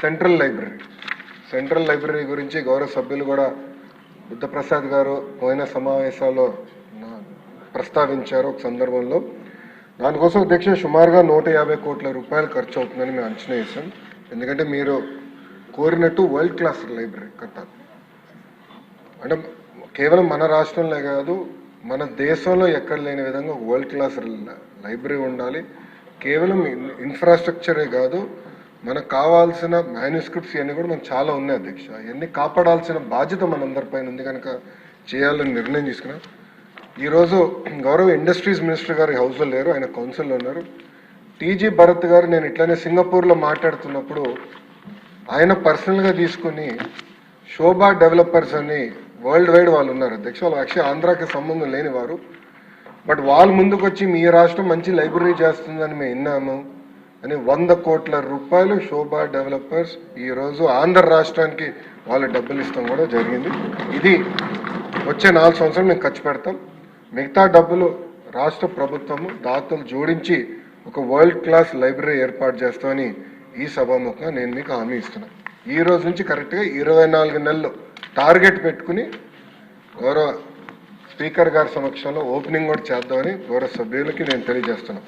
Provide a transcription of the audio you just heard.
Central library గురించి గౌరవ సభ్యులు కూడా బుద్ధప్రసాద్ గారు పోయిన సమావేశాల్లో ప్రస్తావించారు. ఒక సందర్భంలో దానికోసం అధ్యక్ష సుమారుగా 150 కోట్ల రూపాయలు ఖర్చు అవుతుందని మేము అంచనా వేసాం. ఎందుకంటే మీరు కోరినట్టు వరల్డ్ క్లాస్ లైబ్రరీ కట్టాలి. అంటే కేవలం మన రాష్ట్రంలో కాదు, మన దేశంలో ఎక్కడ లేని విధంగా వరల్డ్ క్లాస్ లైబ్రరీ ఉండాలి. కేవలం ఇన్ఫ్రాస్ట్రక్చరే కాదు, మనకు కావాల్సిన మ్యాన్యుస్క్రిప్ట్స్ ఇవన్నీ కూడా మనకు చాలా ఉన్నాయి అధ్యక్ష. ఇవన్నీ కాపాడాల్సిన బాధ్యత మనందరిపైన ఉంది కనుక చేయాలని నిర్ణయం తీసుకున్నాం. ఈరోజు గౌరవ ఇండస్ట్రీస్ మినిస్టర్ గారు హౌస్లో లేరు, ఆయన కౌన్సిల్లో ఉన్నారు. టీజీ భరత్ గారు నేను ఇట్లానే సింగపూర్లో మాట్లాడుతున్నప్పుడు ఆయన పర్సనల్గా తీసుకుని శోభా డెవలపర్స్ అని వరల్డ్ వైడ్ వాళ్ళు ఉన్నారు అధ్యక్ష. వాళ్ళు యాక్చువల్లీ ఆంధ్రాకి సంబంధం లేని వారు. బట్ వాళ్ళు ముందుకు వచ్చి మీ రాష్ట్రం మంచి లైబ్రరీ చేస్తుందని మేము విన్నాము అని 100 కోట్ల రూపాయలు శోభా డెవలపర్స్ ఈరోజు ఆంధ్ర రాష్ట్రానికి వాళ్ళు డబ్బులు ఇస్తాం కూడా జరిగింది. ఇది వచ్చే 4 సంవత్సరాలు మేము ఖర్చు పెడతాం. మిగతా డబ్బులు రాష్ట్ర ప్రభుత్వము దాతలు జోడించి ఒక వరల్డ్ క్లాస్ లైబ్రరీ ఏర్పాటు చేస్తామని ఈ సభాముఖంగా నేను మీకు హామీ ఇస్తున్నాను. ఈ రోజు నుంచి కరెక్ట్గా 24 నెలలు టార్గెట్ పెట్టుకుని గౌరవ స్పీకర్ గారి సమక్షంలో ఓపెనింగ్ కూడా చేద్దామని గౌరవ సభ్యులకి నేను తెలియజేస్తున్నాను.